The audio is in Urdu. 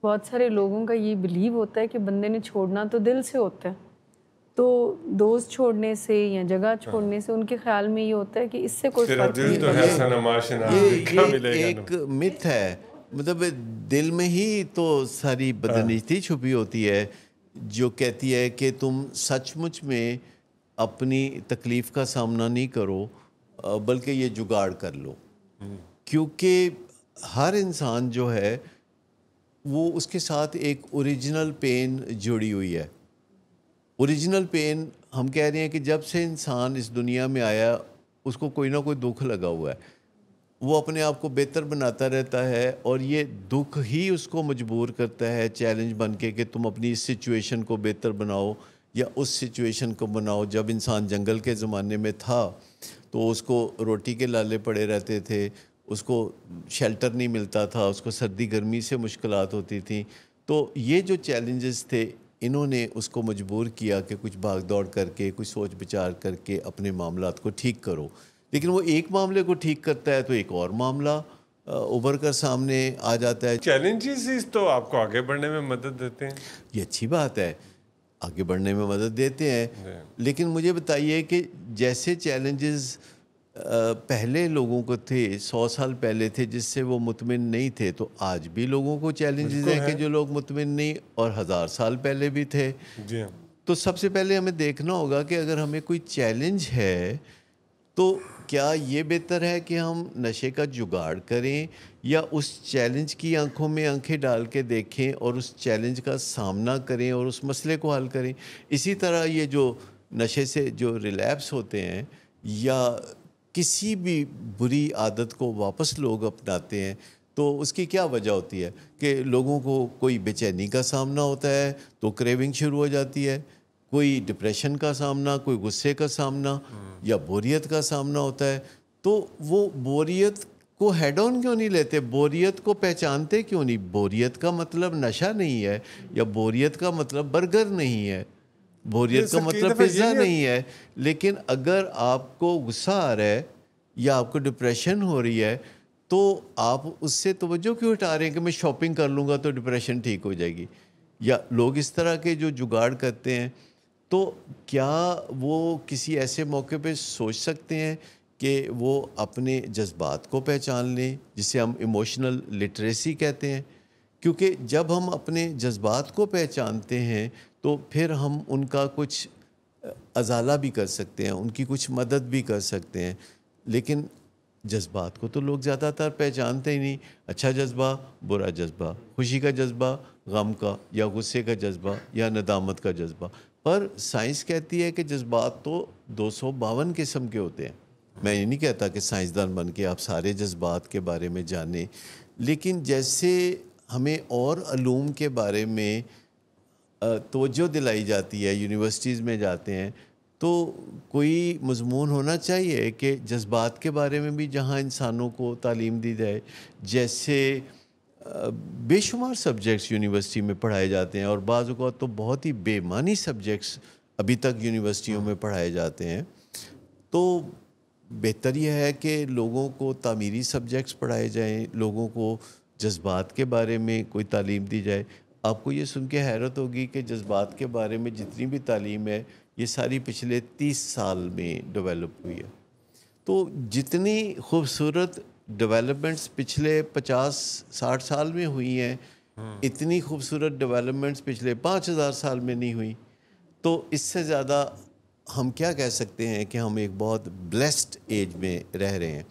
بہت سارے لوگوں کا یہ بلیو ہوتا ہے کہ بندے نے چھوڑنا تو دل سے ہوتا ہے، تو دوست چھوڑنے سے یا جگہ چھوڑنے سے ان کے خیال میں یہ ہوتا ہے کہ اس سے کوئی فرق نہیں پڑتا۔ یہ ایک مت ہے، مطلب دل میں ہی تو ساری بدنیتی چھپی ہوتی ہے جو کہتی ہے کہ تم سچ مچ میں اپنی تکلیف کا سامنا نہیں کرو بلکہ یہ جگاڑ کر لو، کیونکہ ہر انسان جو ہے وہ اس کے ساتھ ایک اوریجنل پین جڑی ہوئی ہے۔ اوریجنل پین ہم کہہ رہے ہیں کہ جب سے انسان اس دنیا میں آیا اس کو کوئی نہ کوئی دکھ لگا ہوا ہے، وہ اپنے آپ کو بہتر بناتا رہتا ہے اور یہ دکھ ہی اس کو مجبور کرتا ہے چیلنج بن کے کہ تم اپنی اس سچویشن کو بہتر بناؤ یا اس سچویشن کو بناؤ۔ جب انسان جنگل کے زمانے میں تھا تو اس کو روٹی کے لالے پڑے رہتے تھے، اس کو شیلٹر نہیں ملتا تھا، اس کو سردی گرمی سے مشکلات ہوتی تھیں، تو یہ جو چیلنجز تھے انہوں نے اس کو مجبور کیا کہ کچھ بھاگ دوڑ کر کے کچھ سوچ بچار کر کے اپنے معاملات کو ٹھیک کرو۔ لیکن وہ ایک معاملے کو ٹھیک کرتا ہے تو ایک اور معاملہ ابھر کر سامنے آ جاتا ہے۔ چیلنجز تو آپ کو آگے بڑھنے میں مدد دیتے ہیں، یہ اچھی بات ہے، آگے بڑھنے میں مدد دیتے ہیں، لیکن مجھے بتائیے کہ جیسے چیلنجز پہلے لوگوں کو تھے، 100 سال پہلے تھے جس سے وہ مطمئن نہیں تھے، تو آج بھی لوگوں کو چیلنجز ہیں کہ جو لوگ مطمئن نہیں، اور 1000 سال پہلے بھی تھے۔ تو سب سے پہلے ہمیں دیکھنا ہوگا کہ اگر ہمیں کوئی چیلنج ہے تو کیا یہ بہتر ہے کہ ہم نشے کا جگاڑ کریں یا اس چیلنج کی آنکھوں میں آنکھیں ڈال کے دیکھیں اور اس چیلنج کا سامنا کریں اور اس مسئلے کو حل کریں۔ اسی طرح یہ جو نشے سے جو ریلیپس ہوتے ہیں یا کسی بھی بری عادت کو واپس لوگ اپناتے ہیں تو اس کی کیا وجہ ہوتی ہے کہ لوگوں کو کوئی بے چینی کا سامنا ہوتا ہے تو کریونگ شروع ہو جاتی ہے، کوئی ڈپریشن کا سامنا، کوئی غصے کا سامنا یا بوریت کا سامنا ہوتا ہے، تو وہ بوریت کو ہیڈ آن کیوں نہیں لیتے؟ بوریت کو پہچانتے کیوں نہیں؟ بوریت کا مطلب نشہ نہیں ہے، یا بوریت کا مطلب برگر نہیں ہے، بوریت کا مطلب پیزا نہیں ہے۔ لیکن اگر آپ کو غصہ آ رہا ہے یا آپ کو ڈپریشن ہو رہی ہے تو آپ اس سے توجہ کیوں ہٹا رہے ہیں کہ میں شاپنگ کر لوں گا تو ڈپریشن ٹھیک ہو جائے گی؟ یا لوگ اس طرح کے جو جگاڑ کرتے ہیں، تو کیا وہ کسی ایسے موقع پہ سوچ سکتے ہیں کہ وہ اپنے جذبات کو پہچان لیں، جسے ہم ایموشنل لٹریسی کہتے ہیں؟ کیونکہ جب ہم اپنے جذبات کو پہچانتے ہیں تو پھر ہم ان کا کچھ ازالہ بھی کر سکتے ہیں، ان کی کچھ مدد بھی کر سکتے ہیں۔ لیکن جذبات کو تو لوگ زیادہ تر پہچانتے ہی نہیں، اچھا جذبہ، برا جذبہ، خوشی کا جذبہ، غم کا، یا غصے کا جذبہ، یا ندامت کا جذبہ۔ پر سائنس کہتی ہے کہ جذبات تو 252 قسم کے ہوتے ہیں۔ میں یہ نہیں کہتا کہ سائنسدان بن کے آپ سارے جذبات کے بارے میں جانیں، لیکن جیسے ہمیں اور علوم کے بارے میں توجہ دلائی جاتی ہے، یونیورسٹیز میں جاتے ہیں تو کوئی مضمون ہونا چاہیے کہ جذبات کے بارے میں بھی جہاں انسانوں کو تعلیم دی جائے۔ جیسے بے شمار سبجیکٹس یونیورسٹی میں پڑھائے جاتے ہیں، اور بعض اوقات تو بہت ہی بے معنی سبجیکٹس ابھی تک یونیورسٹیوں میں پڑھائے جاتے ہیں۔ تو بہتر یہ ہے کہ لوگوں کو تعمیری سبجیکٹس پڑھائے جائیں، لوگوں کو جذبات کے بارے میں کوئی تعلیم دی جائے۔ آپ کو یہ سن کے حیرت ہوگی کہ جذبات کے بارے میں جتنی بھی تعلیم ہے یہ ساری پچھلے 30 سال میں ڈیولپ ہوئی ہے۔ تو جتنی خوبصورت ڈیولپمنٹس پچھلے 50-60 سال میں ہوئی ہیں، اتنی خوبصورت ڈیولپمنٹس پچھلے 5000 سال میں نہیں ہوئی۔ تو اس سے زیادہ ہم کیا کہہ سکتے ہیں کہ ہم ایک بہت بلیسڈ ایج میں رہ رہے ہیں۔